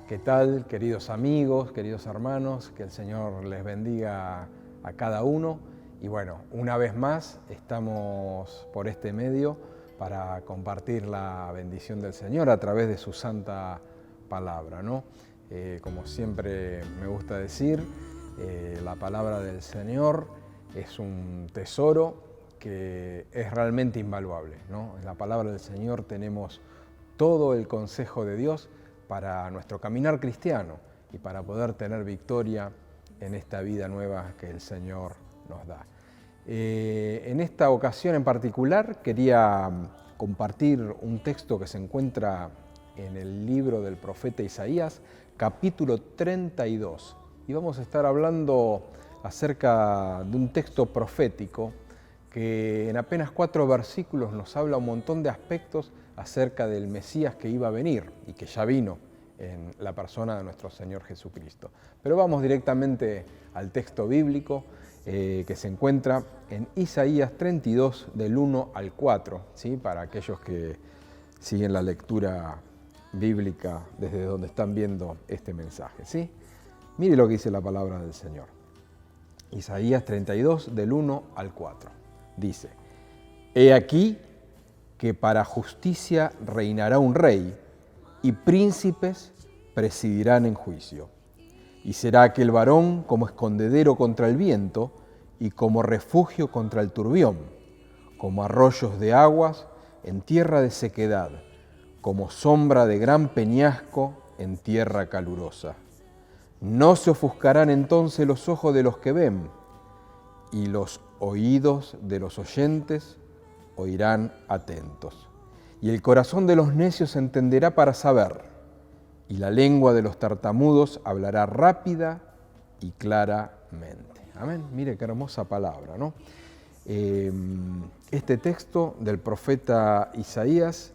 ¿Qué tal, queridos amigos, queridos hermanos? Que el Señor les bendiga a cada uno. Y bueno, una vez más estamos por este medio para compartir la bendición del Señor a través de su santa palabra, ¿no? Como siempre me gusta decir, la palabra del Señor es un tesoro que es realmente invaluable, ¿no? En la palabra del Señor tenemos todo el consejo de Dios para nuestro caminar cristiano y para poder tener victoria en esta vida nueva que el Señor nos da. En esta ocasión en particular quería compartir un texto que se encuentra en el libro del profeta Isaías, capítulo 32. Y vamos a estar hablando acerca de un texto profético que en apenas 4 versículos nos habla un montón de aspectos acerca del Mesías que iba a venir y que ya vino en la persona de nuestro Señor Jesucristo. Pero vamos directamente al texto bíblico que se encuentra en Isaías 32 del 1 al 4, ¿sí? Para aquellos que siguen la lectura bíblica desde donde están viendo este mensaje, ¿sí? Mire lo que dice la palabra del Señor. Isaías 32 del 1 al 4. Dice: He aquí que para justicia reinará un rey, y príncipes presidirán en juicio. Y será aquel varón como escondedero contra el viento, y como refugio contra el turbión, como arroyos de aguas en tierra de sequedad, como sombra de gran peñasco en tierra calurosa. No se ofuscarán entonces los ojos de los que ven, y los oídos de los oyentes oirán atentos. Y el corazón de los necios entenderá para saber, y la lengua de los tartamudos hablará rápida y claramente. Amén. Mire qué hermosa palabra, ¿no? Este texto del profeta Isaías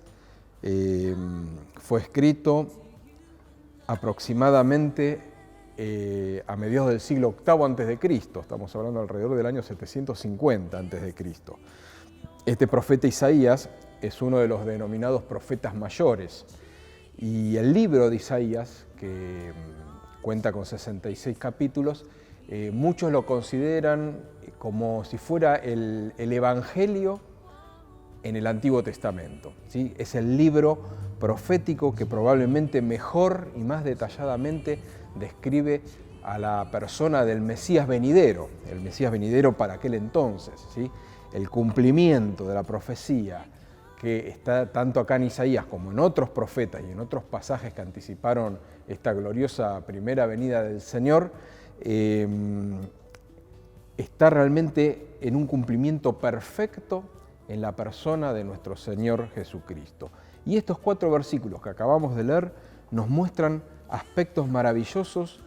fue escrito aproximadamente a mediados del siglo VIII a.C. Estamos hablando alrededor del año 750 a.C. Este profeta Isaías es uno de los denominados profetas mayores. Y el libro de Isaías, que cuenta con 66 capítulos, muchos lo consideran como si fuera el Evangelio en el Antiguo Testamento, ¿sí? Es el libro profético que probablemente mejor y más detalladamente describe a la persona del Mesías venidero, el Mesías venidero para aquel entonces, ¿sí? El cumplimiento de la profecía que está tanto acá en Isaías como en otros profetas y en otros pasajes que anticiparon esta gloriosa primera venida del Señor, está realmente en un cumplimiento perfecto en la persona de nuestro Señor Jesucristo. Y estos 4 versículos que acabamos de leer nos muestran aspectos maravillosos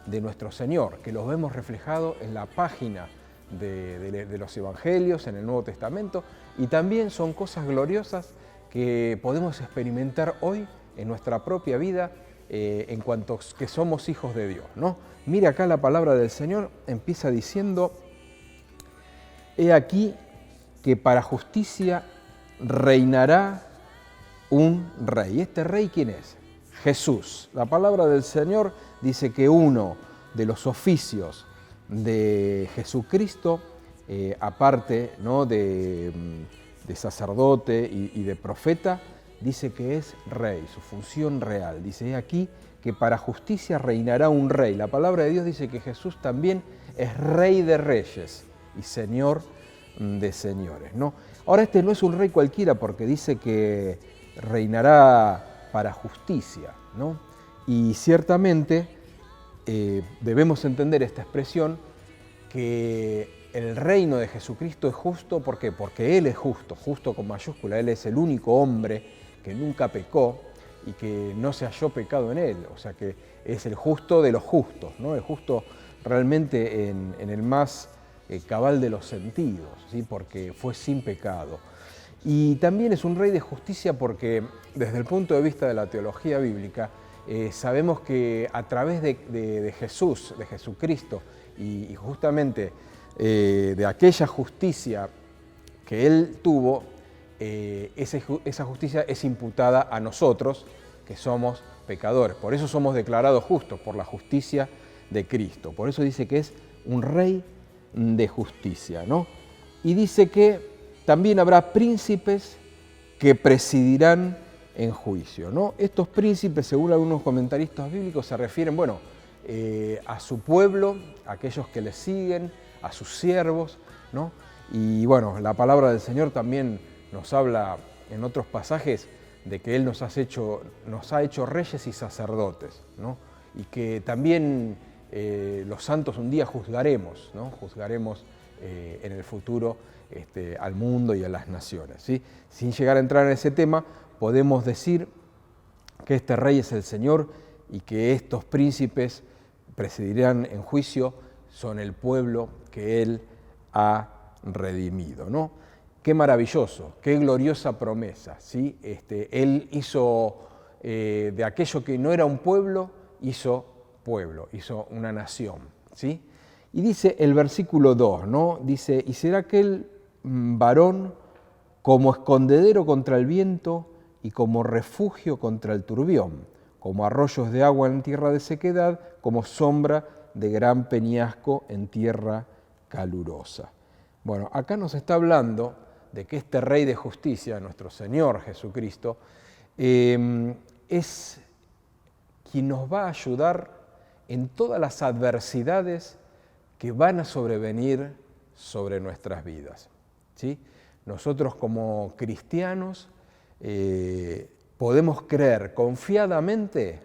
de nuestro Señor, que los vemos reflejados en la página de los Evangelios, en el Nuevo Testamento, y también son cosas gloriosas que podemos experimentar hoy en nuestra propia vida en cuanto que somos hijos de Dios, ¿no? Mire acá la palabra del Señor, empieza diciendo: He aquí que para justicia reinará un rey. ¿Este rey quién es? Jesús. La palabra del Señor dice que uno de los oficios de Jesucristo, aparte, ¿no?, de sacerdote y de profeta, dice que es rey, su función real. Dice aquí que para justicia reinará un rey. La palabra de Dios dice que Jesús también es rey de reyes y señor de señores, ¿no? Ahora, este no es un rey cualquiera porque dice que reinará para justicia, ¿no? Y ciertamente debemos entender esta expresión, que el reino de Jesucristo es justo. ¿Por qué? Porque Él es justo, justo con mayúscula. Él es el único hombre que nunca pecó y que no se halló pecado en Él. O sea que es el justo de los justos, ¿no? El justo realmente en el más cabal de los sentidos, ¿sí? Porque fue sin pecado. Y también es un rey de justicia porque desde el punto de vista de la teología bíblica, sabemos que a través de Jesús, de Jesucristo, y justamente de aquella justicia que Él tuvo, esa justicia es imputada a nosotros, que somos pecadores. Por eso somos declarados justos, por la justicia de Cristo. Por eso dice que es un rey de justicia, ¿no? Y dice que también habrá príncipes que presidirán en juicio, ¿no? Estos príncipes, según algunos comentaristas bíblicos, se refieren, bueno, a su pueblo, a aquellos que le siguen, a sus siervos, ¿no? Y bueno, la palabra del Señor también nos habla en otros pasajes de que Él nos ha hecho reyes y sacerdotes, ¿no? Y que también los santos un día juzgaremos, ¿no? Juzgaremos en el futuro al mundo y a las naciones, ¿sí? Sin llegar a entrar en ese tema, podemos decir que este rey es el Señor y que estos príncipes presidirán en juicio, son el pueblo que Él ha redimido, ¿no? Qué maravilloso, qué gloriosa promesa, ¿sí? Él hizo de aquello que no era un pueblo, hizo pueblo, hizo una nación, ¿sí? Y dice el versículo 2, ¿no? Dice, y será aquel varón como escondedero contra el viento y como refugio contra el turbión, como arroyos de agua en tierra de sequedad, como sombra de gran peñasco en tierra calurosa. Bueno, acá nos está hablando de que este Rey de Justicia, nuestro Señor Jesucristo, es quien nos va a ayudar en todas las adversidades que van a sobrevenir sobre nuestras vidas, ¿sí? Nosotros como cristianos podemos creer confiadamente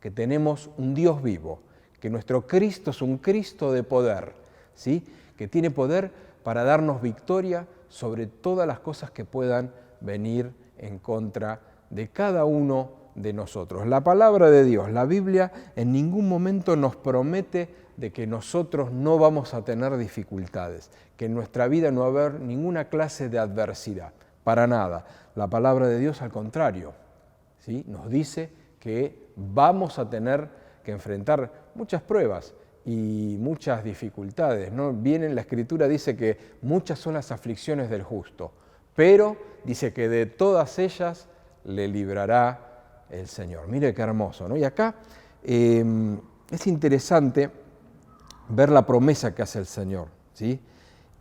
que tenemos un Dios vivo, que nuestro Cristo es un Cristo de poder, ¿sí? Que tiene poder para darnos victoria sobre todas las cosas que puedan venir en contra de cada uno de nosotros. La palabra de Dios, la Biblia, en ningún momento nos promete de que nosotros no vamos a tener dificultades, que en nuestra vida no va a haber ninguna clase de adversidad, para nada. La palabra de Dios, al contrario, ¿sí? Nos dice que vamos a tener que enfrentar muchas pruebas y muchas dificultades, ¿no? Bien en la Escritura dice que muchas son las aflicciones del justo, pero dice que de todas ellas le librará el Señor. Mire qué hermoso, ¿no? Y acá es interesante ver la promesa que hace el Señor, ¿sí?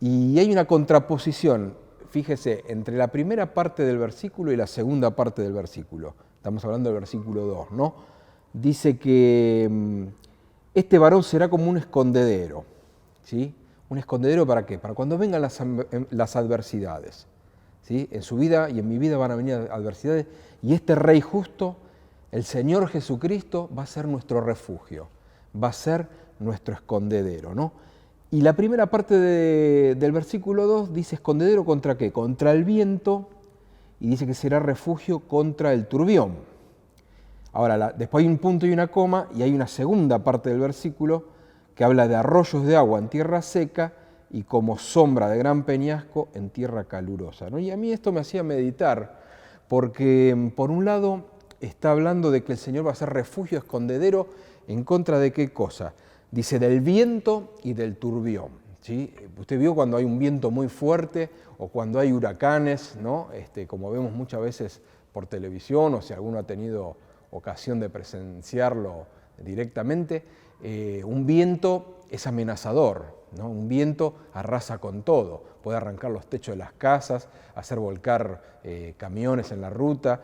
Y hay una contraposición, fíjese, entre la primera parte del versículo y la segunda parte del versículo. Estamos hablando del versículo 2, ¿no? Dice que este varón será como un escondedero, ¿sí? ¿Un escondedero para qué? Para cuando vengan las adversidades, ¿sí? En su vida y en mi vida van a venir adversidades y este Rey justo, el Señor Jesucristo, va a ser nuestro refugio, va a ser nuestro escondedero, ¿no? Y la primera parte del versículo 2 dice escondedero contra qué? Contra el viento, y dice que será refugio contra el turbión. Ahora, después hay un punto y una coma, y hay una segunda parte del versículo que habla de arroyos de agua en tierra seca y como sombra de gran peñasco en tierra calurosa, ¿no? Y a mí esto me hacía meditar, porque por un lado está hablando de que el Señor va a ser refugio, escondedero, ¿en contra de qué cosa? Dice del viento y del turbión, ¿sí? Usted vio cuando hay un viento muy fuerte o cuando hay huracanes, ¿no? Como vemos muchas veces por televisión o si alguno ha tenido ocasión de presenciarlo directamente, un viento es amenazador, ¿no? Un viento arrasa con todo, puede arrancar los techos de las casas, hacer volcar camiones en la ruta.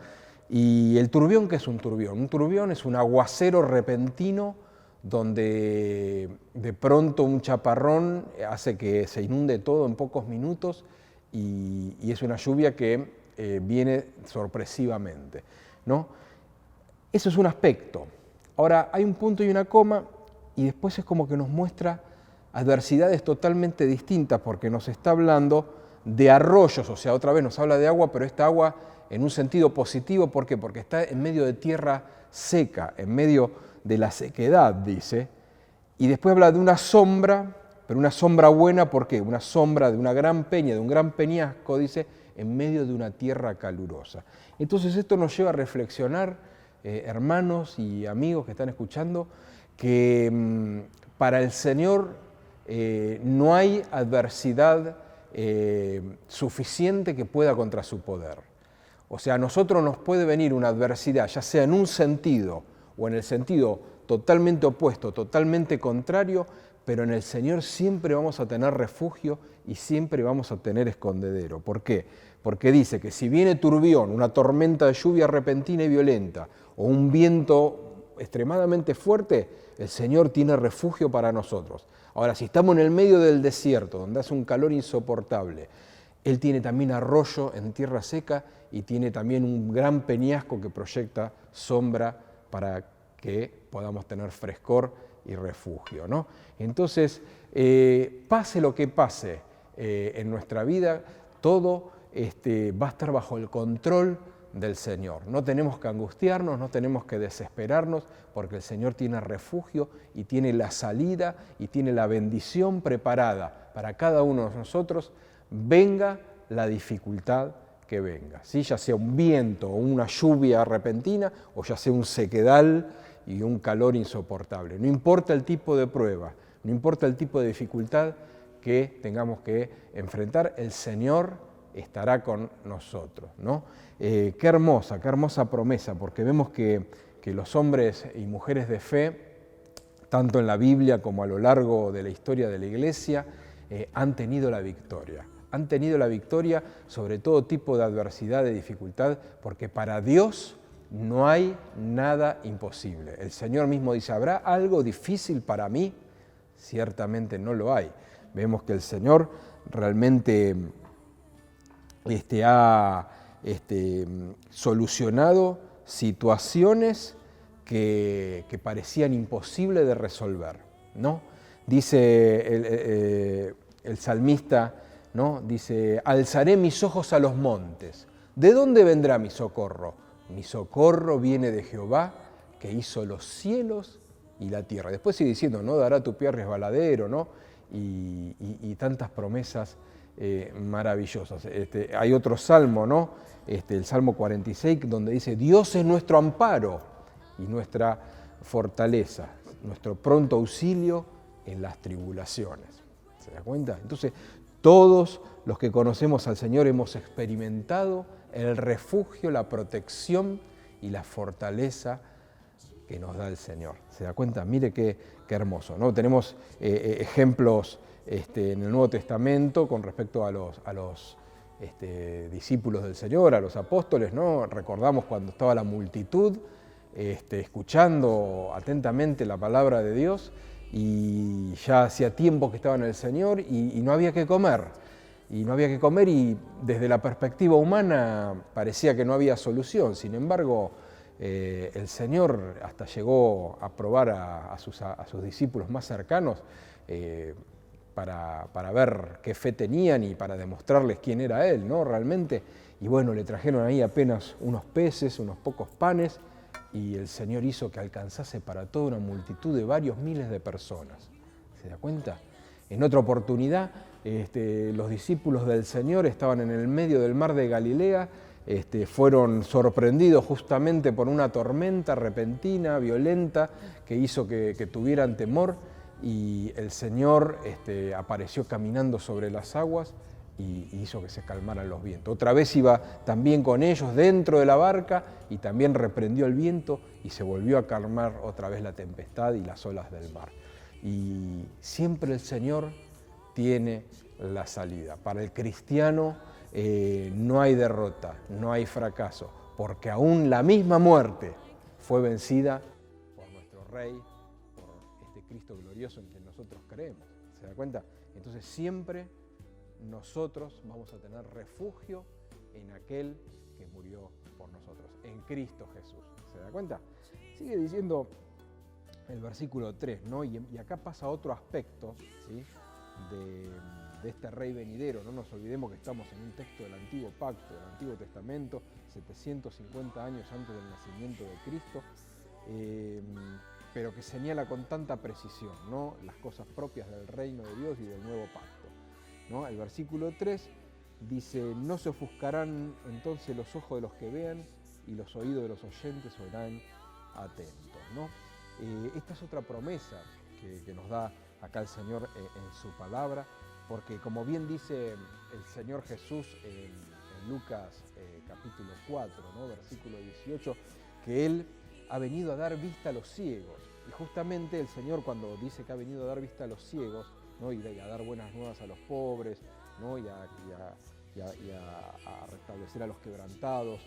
¿Y el turbión qué es un turbión? Un turbión es un aguacero repentino donde de pronto un chaparrón hace que se inunde todo en pocos minutos y es una lluvia que viene sorpresivamente, ¿no? Eso es un aspecto. Ahora hay un punto y una coma y después es como que nos muestra adversidades totalmente distintas porque nos está hablando de arroyos, o sea, otra vez nos habla de agua, pero esta agua en un sentido positivo, ¿por qué? Porque está en medio de tierra seca, en medio de la sequedad, dice, y después habla de una sombra, pero una sombra buena, ¿por qué? Una sombra de una gran peña, de un gran peñasco, dice, en medio de una tierra calurosa. Entonces esto nos lleva a reflexionar, hermanos y amigos que están escuchando, que para el Señor no hay adversidad suficiente que pueda contra su poder. O sea, a nosotros nos puede venir una adversidad, ya sea en un sentido o en el sentido totalmente opuesto, totalmente contrario, pero en el Señor siempre vamos a tener refugio y siempre vamos a tener escondedero. ¿Por qué? Porque dice que si viene turbión, una tormenta de lluvia repentina y violenta, o un viento extremadamente fuerte, el Señor tiene refugio para nosotros. Ahora, si estamos en el medio del desierto, donde hace un calor insoportable, Él tiene también arroyo en tierra seca y tiene también un gran peñasco que proyecta sombra para que podamos tener frescor y refugio, ¿no? Entonces, pase lo que pase en nuestra vida, todo va a estar bajo el control del Señor. No tenemos que angustiarnos, no tenemos que desesperarnos, porque el Señor tiene refugio y tiene la salida y tiene la bendición preparada para cada uno de nosotros, venga la dificultad que venga, ¿sí? Ya sea un viento o una lluvia repentina o ya sea un sequedal y un calor insoportable. No importa el tipo de prueba, no importa el tipo de dificultad que tengamos que enfrentar, el Señor estará con nosotros, ¿no? Qué hermosa promesa, porque vemos que los hombres y mujeres de fe, tanto en la Biblia como a lo largo de la historia de la Iglesia, han tenido la victoria. Han tenido la victoria sobre todo tipo de adversidad, de dificultad, porque para Dios no hay nada imposible. El Señor mismo dice, ¿habrá algo difícil para mí? Ciertamente no lo hay. Vemos que el Señor realmente ha solucionado situaciones que parecían imposibles de resolver, ¿no? Dice el salmista, ¿no? Dice, alzaré mis ojos a los montes. ¿De dónde vendrá mi socorro? Mi socorro viene de Jehová, que hizo los cielos y la tierra. Después sigue diciendo, no dará tu pie resbaladero, ¿no? Y tantas promesas maravillosas. Hay otro salmo, ¿no? El Salmo 46, donde dice, Dios es nuestro amparo y nuestra fortaleza, nuestro pronto auxilio en las tribulaciones. ¿Se da cuenta? Entonces, todos los que conocemos al Señor hemos experimentado el refugio, la protección y la fortaleza que nos da el Señor. ¿Se da cuenta? Mire qué hermoso, ¿no? Tenemos ejemplos en el Nuevo Testamento con respecto a los discípulos del Señor, a los apóstoles, ¿no? Recordamos cuando estaba la multitud escuchando atentamente la palabra de Dios, y ya hacía tiempo que estaban en el Señor y no había que comer. Y no había que comer y desde la perspectiva humana parecía que no había solución. Sin embargo, el Señor hasta llegó a probar a sus discípulos más cercanos para ver qué fe tenían y para demostrarles quién era Él, ¿no? Realmente. Y bueno, le trajeron ahí apenas unos peces, unos pocos panes, y el Señor hizo que alcanzase para toda una multitud de varios miles de personas. ¿Se da cuenta? En otra oportunidad, los discípulos del Señor estaban en el medio del mar de Galilea, fueron sorprendidos justamente por una tormenta repentina, violenta, que hizo que tuvieran temor, y el Señor apareció caminando sobre las aguas y hizo que se calmaran los vientos. Otra vez iba también con ellos dentro de la barca y también reprendió el viento y se volvió a calmar otra vez la tempestad y las olas del mar. Y siempre el Señor tiene la salida. Para el cristiano no hay derrota, no hay fracaso, porque aún la misma muerte fue vencida por nuestro Rey, por este Cristo glorioso en quien nosotros creemos. ¿Se da cuenta? Entonces siempre nosotros vamos a tener refugio en aquel que murió por nosotros, en Cristo Jesús. ¿Se da cuenta? Sigue diciendo el versículo 3, ¿no? Y acá pasa otro aspecto, ¿sí? de este Rey venidero. No nos olvidemos que estamos en un texto del Antiguo Pacto, del Antiguo Testamento, 750 años antes del nacimiento de Cristo, pero que señala con tanta precisión, ¿no? Las cosas propias del reino de Dios y del nuevo pacto, ¿no? El versículo 3 dice, no se ofuscarán entonces los ojos de los que vean y los oídos de los oyentes oirán atentos, ¿no? Esta es otra promesa que nos da acá el Señor en su palabra, porque como bien dice el Señor Jesús en en Lucas capítulo 4, ¿no? Versículo 18, que Él ha venido a dar vista a los ciegos. Y justamente el Señor, cuando dice que ha venido a dar vista a los ciegos, ¿no? y a dar buenas nuevas a los pobres, ¿no? y a restablecer a los quebrantados,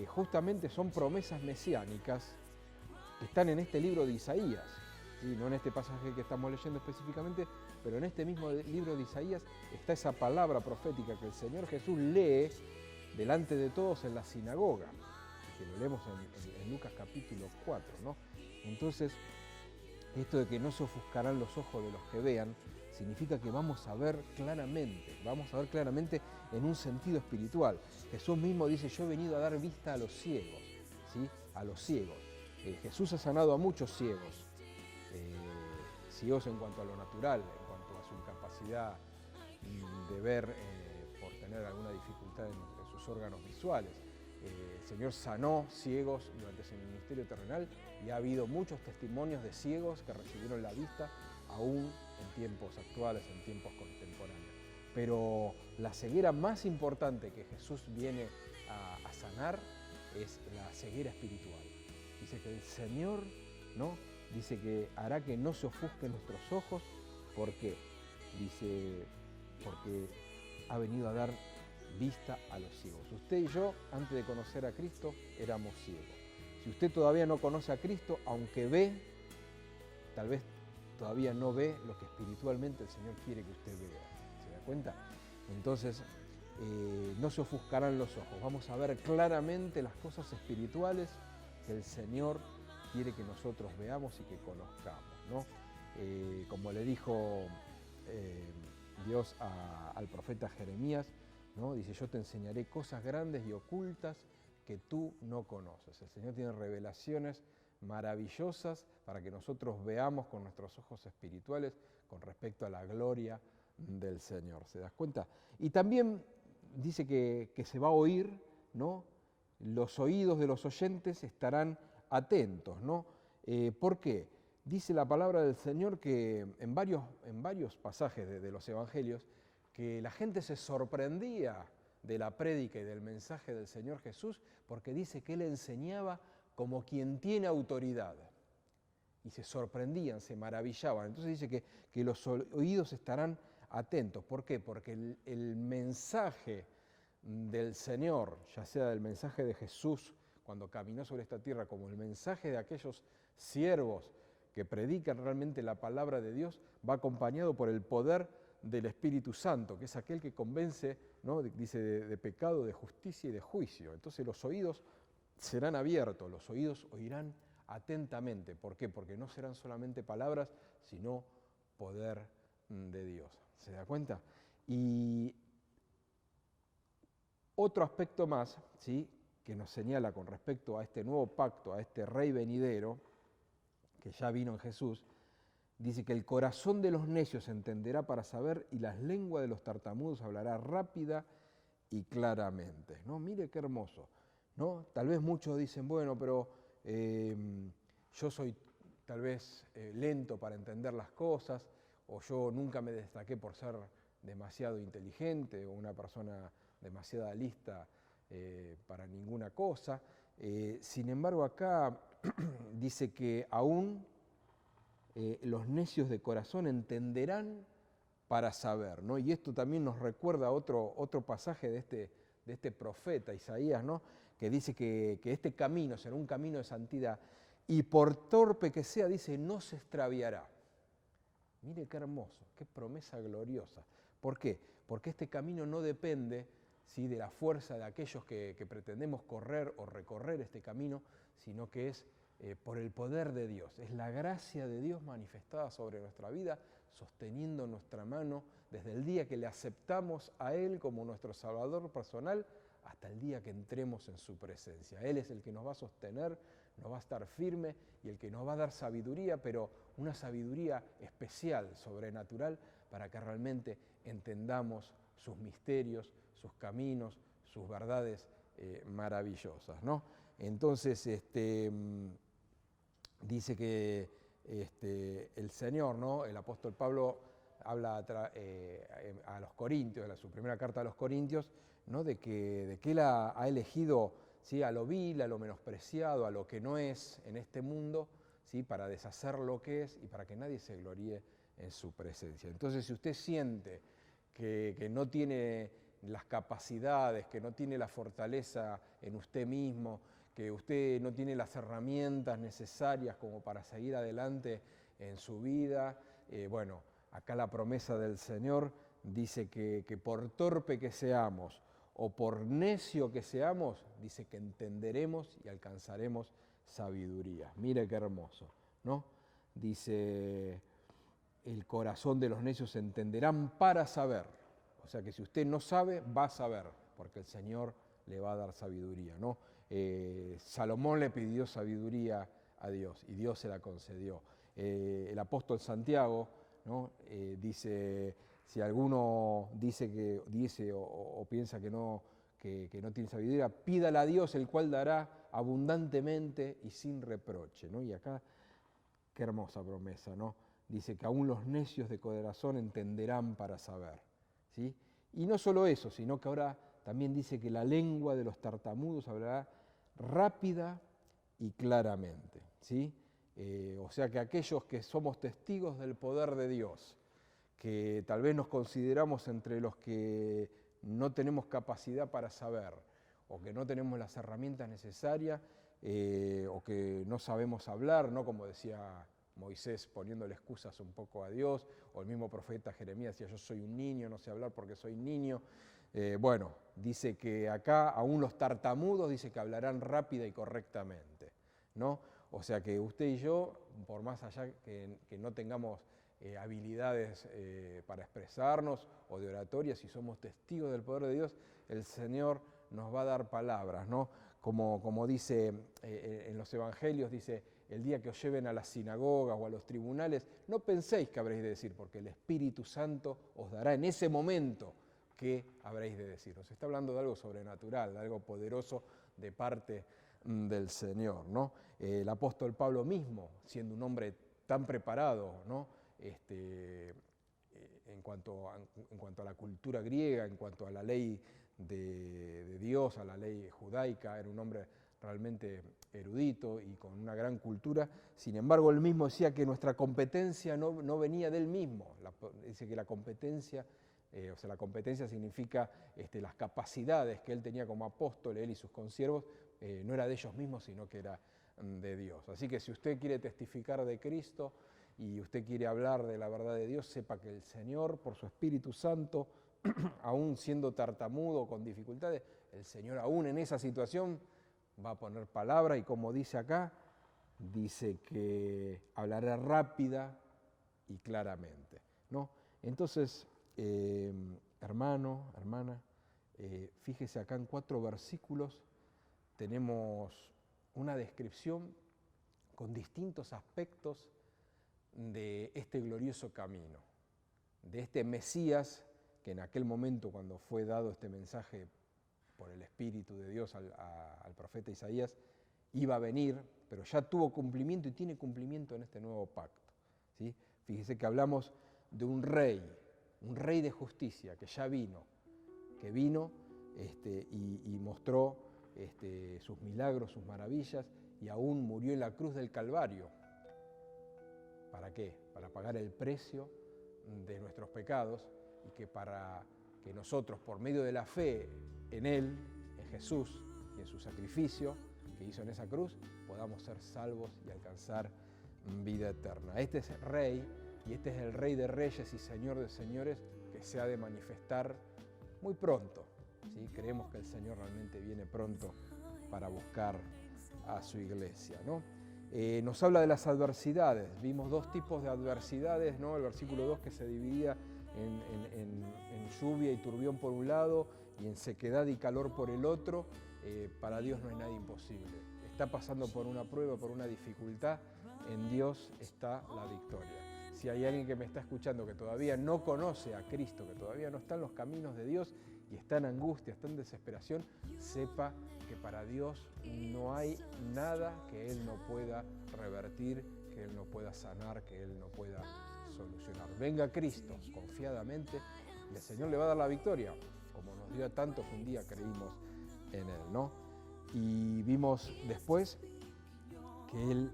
justamente son promesas mesiánicas que están en este libro de Isaías, ¿sí? No en este pasaje que estamos leyendo específicamente, pero en este mismo libro de Isaías está esa palabra profética que el Señor Jesús lee delante de todos en la sinagoga, que lo leemos en Lucas capítulo 4, ¿no? Entonces, esto de que no se ofuscarán los ojos de los que vean, significa que vamos a ver claramente en un sentido espiritual. Jesús mismo dice, yo he venido a dar vista a los ciegos, ¿sí? A los ciegos. Jesús ha sanado a muchos ciegos, ciegos en cuanto a lo natural, en cuanto a su incapacidad de ver por tener alguna dificultad en sus órganos visuales. El Señor sanó ciegos durante su ministerio terrenal y ha habido muchos testimonios de ciegos que recibieron la vista aún en tiempos actuales, en tiempos contemporáneos. Pero la ceguera más importante que Jesús viene a sanar es la ceguera espiritual. Dice que el Señor, ¿no? Dice que hará que no se ofusquen nuestros ojos. ¿Por qué? Dice, porque ha venido a dar vista a los ciegos. Usted y yo, antes de conocer a Cristo, éramos ciegos. Si usted todavía no conoce a Cristo, aunque ve, tal vez todavía no ve lo que espiritualmente el Señor quiere que usted vea. ¿Se da cuenta? Entonces, no se ofuscarán los ojos. Vamos a ver claramente las cosas espirituales que el Señor quiere que nosotros veamos y que conozcamos, ¿no? Como le dijo Dios al profeta Jeremías, ¿no? Dice, yo te enseñaré cosas grandes y ocultas que tú no conoces. El Señor tiene revelaciones maravillosas para que nosotros veamos con nuestros ojos espirituales con respecto a la gloria del Señor. ¿Se das cuenta? Y también dice que se va a oír, ¿no? Los oídos de los oyentes estarán atentos, ¿no? ¿Por qué? Dice la palabra del Señor que en varios pasajes de los evangelios, que la gente se sorprendía de la prédica y del mensaje del Señor Jesús porque dice que Él enseñaba como quien tiene autoridad. Y se sorprendían, se maravillaban. Entonces dice que los oídos estarán atentos. ¿Por qué? Porque el mensaje del Señor, ya sea el mensaje de Jesús cuando caminó sobre esta tierra, como el mensaje de aquellos siervos que predican realmente la palabra de Dios, va acompañado por el poder del Espíritu Santo, que es aquel que convence, ¿no? Dice, de pecado, de justicia y de juicio. Entonces los oídos serán abiertos, los oídos oirán atentamente. ¿Por qué? Porque no serán solamente palabras, sino poder de Dios. ¿Se da cuenta? Y otro aspecto más, ¿sí?, que nos señala con respecto a este nuevo pacto, a este Rey venidero, que ya vino en Jesús, dice que el corazón de los necios entenderá para saber y la lengua de los tartamudos hablará rápida y claramente, ¿no? Mire qué hermoso, ¿no? Tal vez muchos dicen, bueno, pero yo soy tal vez lento para entender las cosas, o yo nunca me destaqué por ser demasiado inteligente o una persona demasiado lista para ninguna cosa. Sin embargo, acá dice que aún los necios de corazón entenderán para saber, ¿no? Y esto también nos recuerda otro pasaje de este profeta Isaías, ¿no? Que dice que este camino será un camino de santidad y por torpe que sea, dice, no se extraviará. Mire qué hermoso, qué promesa gloriosa. ¿Por qué? Porque este camino no depende, ¿sí?, de la fuerza de aquellos que pretendemos correr o recorrer este camino, sino que es por el poder de Dios. Es la gracia de Dios manifestada sobre nuestra vida, sosteniendo nuestra mano desde el día que le aceptamos a Él como nuestro Salvador personal hasta el día que entremos en su presencia. Él es el que nos va a sostener, nos va a estar firme y el que nos va a dar sabiduría, pero una sabiduría especial, sobrenatural, para que realmente entendamos sus misterios, sus caminos, sus verdades maravillosas, ¿no? Entonces, dice que el Señor, ¿no?, el apóstol Pablo habla a los Corintios, su primera carta a los Corintios, ¿no? de que Él ha elegido, ¿sí? a lo vil, a lo menospreciado, a lo que no es en este mundo, ¿sí? para deshacer lo que es y para que nadie se gloríe en su presencia. Entonces, si usted siente que no tiene las capacidades, que no tiene la fortaleza en usted mismo, que usted no tiene las herramientas necesarias como para seguir adelante en su vida, bueno, acá la promesa del Señor dice que por torpe que seamos o por necio que seamos, dice que entenderemos y alcanzaremos sabiduría. Mire qué hermoso, ¿no? Dice, el corazón de los necios entenderán para saber. O sea que si usted no sabe, va a saber, porque el Señor le va a dar sabiduría, ¿no? Salomón le pidió sabiduría a Dios y Dios se la concedió. El apóstol Santiago, ¿no? Dice, si alguno dice o piensa que no tiene sabiduría, pídala a Dios, el cual dará abundantemente y sin reproche, ¿no? Y acá, qué hermosa promesa, ¿no? Dice que aún los necios de corazón entenderán para saber, ¿sí? Y no solo eso, sino que ahora también dice que la lengua de los tartamudos hablará rápida y claramente, ¿sí? O sea que aquellos que somos testigos del poder de Dios, que tal vez nos consideramos entre los que no tenemos capacidad para saber, o que no tenemos las herramientas necesarias, o que no sabemos hablar, ¿no? Como decía Moisés poniéndole excusas un poco a Dios, o el mismo profeta Jeremías decía, yo soy un niño, no sé hablar porque soy niño. Bueno, dice que acá aún los tartamudos dice que hablarán rápida y correctamente, ¿no? O sea que usted y yo, por más allá que no tengamos habilidades para expresarnos o de oratoria, si somos testigos del poder de Dios, el Señor nos va a dar palabras, ¿no? Como dice en los evangelios, dice, el día que os lleven a las sinagogas o a los tribunales, no penséis que habréis de decir, porque el Espíritu Santo os dará en ese momento qué habréis de decir. Nos está hablando de algo sobrenatural, de algo poderoso de parte del Señor, ¿no? El apóstol Pablo mismo, siendo un hombre tan preparado, ¿no? En cuanto a la cultura griega, en cuanto a la ley de Dios, a la ley judaica, era un hombre realmente erudito y con una gran cultura. Sin embargo, él mismo decía que nuestra competencia no venía de él mismo. Dice que la competencia, la competencia significa las capacidades que él tenía como apóstol, él y sus consiervos, no era de ellos mismos, sino que era de Dios. Así que si usted quiere testificar de Cristo y usted quiere hablar de la verdad de Dios, sepa que el Señor, por su Espíritu Santo, aún siendo tartamudo, con dificultades, el Señor aún en esa situación va a poner palabra y como dice acá, dice que hablará rápida y claramente, ¿no? Entonces, hermano, hermana, fíjese acá en 4 versículos tenemos una descripción con distintos aspectos de este glorioso camino, de este Mesías que en aquel momento cuando fue dado este mensaje por el Espíritu de Dios al profeta Isaías, iba a venir, pero ya tuvo cumplimiento y tiene cumplimiento en este nuevo pacto, ¿sí? Fíjese que hablamos de un rey de justicia que ya vino, y mostró sus milagros, sus maravillas, y aún murió en la cruz del Calvario. ¿Para qué? Para pagar el precio de nuestros pecados y que para que nosotros, por medio de la fe en Él, en Jesús y en su sacrificio que hizo en esa cruz, podamos ser salvos y alcanzar vida eterna. Este es el Rey y este es el Rey de Reyes y Señor de Señores que se ha de manifestar muy pronto, ¿sí? Creemos que el Señor realmente viene pronto para buscar a su iglesia, ¿no? Nos habla de las adversidades. Vimos 2 tipos de adversidades, ¿no? El versículo 2 que se dividía en lluvia y turbión por un lado y en sequedad y calor por el otro. Para Dios no hay nada imposible. Está pasando por una prueba, por una dificultad, en Dios está la victoria. Si hay alguien que me está escuchando que todavía no conoce a Cristo, que todavía no está en los caminos de Dios y está en angustia, está en desesperación, sepa que para Dios no hay nada que Él no pueda revertir, que que Él no pueda sanar, que Él no pueda solucionar. Venga Cristo confiadamente y el Señor le va a dar la victoria, como nos dio a tantos un día creímos en Él, ¿no? Y vimos después que Él,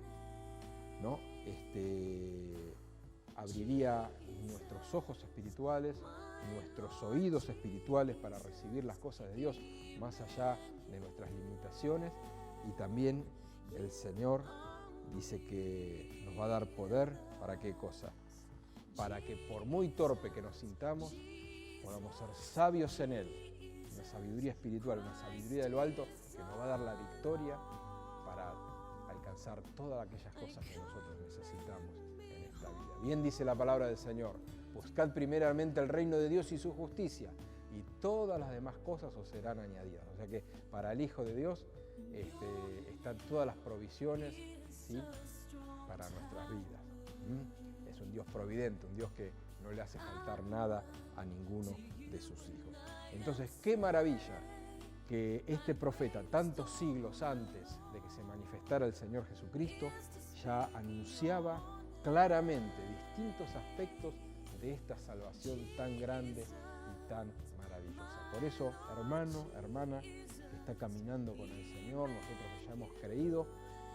¿no? Abriría nuestros ojos espirituales, nuestros oídos espirituales para recibir las cosas de Dios más allá de nuestras limitaciones, y también el Señor dice que nos va a dar poder. ¿Para qué cosa? Para que por muy torpe que nos sintamos, podamos ser sabios en Él, una sabiduría espiritual, una sabiduría de lo alto que nos va a dar la victoria para alcanzar todas aquellas cosas que nosotros necesitamos en esta vida. Bien dice la palabra del Señor: buscad primeramente el reino de Dios y su justicia, y todas las demás cosas os serán añadidas. O sea que para el Hijo de Dios están todas las provisiones, ¿sí?, para nuestras vidas. Es un Dios providente, un Dios que no le hace faltar nada a ninguno de sus hijos. Entonces, qué maravilla que este profeta, tantos siglos antes de que se manifestara el Señor Jesucristo, ya anunciaba claramente distintos aspectos de esta salvación tan grande y tan maravillosa. Por eso, hermano, hermana, que está caminando con el Señor, nosotros que ya hemos creído,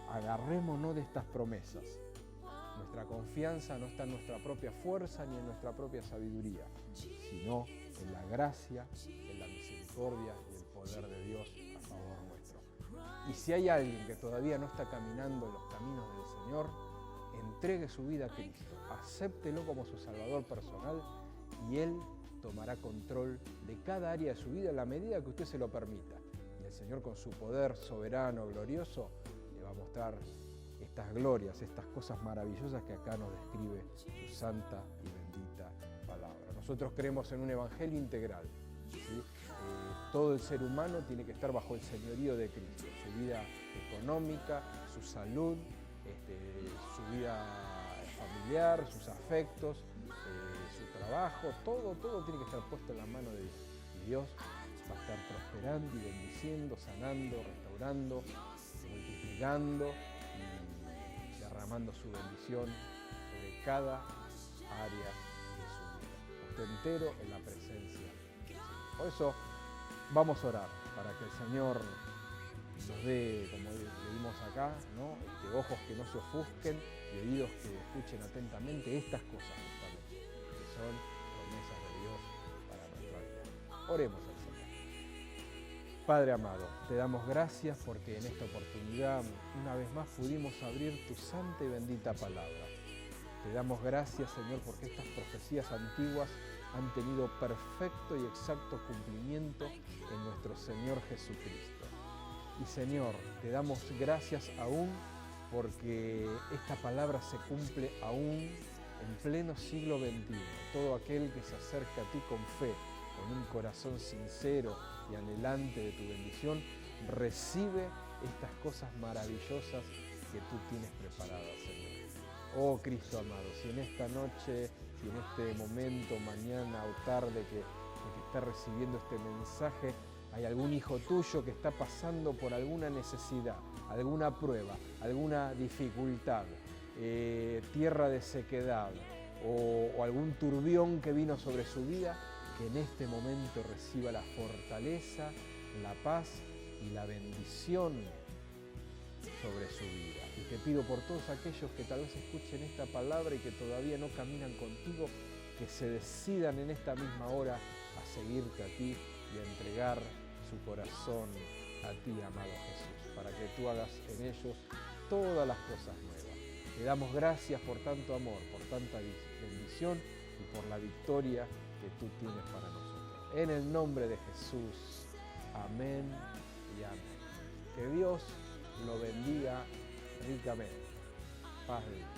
agarrémonos de estas promesas. Nuestra confianza no está en nuestra propia fuerza ni en nuestra propia sabiduría, sino en la gracia, en la misericordia y el poder de Dios a favor nuestro. Y si hay alguien que todavía no está caminando en los caminos del Señor, entregue su vida a Cristo, acéptelo como su Salvador personal y Él tomará control de cada área de su vida en la medida que usted se lo permita. Y el Señor, con su poder soberano, glorioso, le va a mostrar estas glorias, estas cosas maravillosas que acá nos describe su santa y bendita palabra. Nosotros creemos en un evangelio integral, ¿sí? Todo el ser humano tiene que estar bajo el señorío de Cristo, su vida económica, su salud, su vida familiar, sus afectos, su trabajo, todo tiene que estar puesto en la mano de Dios. Y Dios va a estar prosperando y bendiciendo, sanando, restaurando, multiplicando y derramando su bendición sobre cada área de su vida. Usted entero en la presencia del Señor. Por eso vamos a orar para que el Señor nos dé, como leímos acá, ¿no?, ojos que no se ofusquen y oídos que escuchen atentamente estas cosas justamente, que son promesas de Dios para nuestra vida. Oremos al Señor. Padre amado, te damos gracias porque en esta oportunidad una vez más pudimos abrir tu santa y bendita palabra. Te damos gracias, Señor, porque estas profecías antiguas han tenido perfecto y exacto cumplimiento en nuestro Señor Jesucristo. Y Señor, te damos gracias aún porque esta palabra se cumple aún en pleno siglo XXI. Todo aquel que se acerca a ti con fe, con un corazón sincero y anhelante de tu bendición, recibe estas cosas maravillosas que tú tienes preparadas, Señor. Oh Cristo amado, si en esta noche, si en este momento, mañana o tarde que está recibiendo este mensaje, hay algún hijo tuyo que está pasando por alguna necesidad, alguna prueba, alguna dificultad, tierra de sequedad o algún turbión que vino sobre su vida, que en este momento reciba la fortaleza, la paz y la bendición sobre su vida. Y te pido por todos aquellos que tal vez escuchen esta palabra y que todavía no caminan contigo, que se decidan en esta misma hora a seguirte a ti y a entregar su corazón a ti, amado Jesús, para que tú hagas en ellos todas las cosas nuevas. Te damos gracias por tanto amor, por tanta bendición y por la victoria que tú tienes para nosotros. En el nombre de Jesús, amén y amén. Que Dios lo bendiga ricamente. Paz de Dios.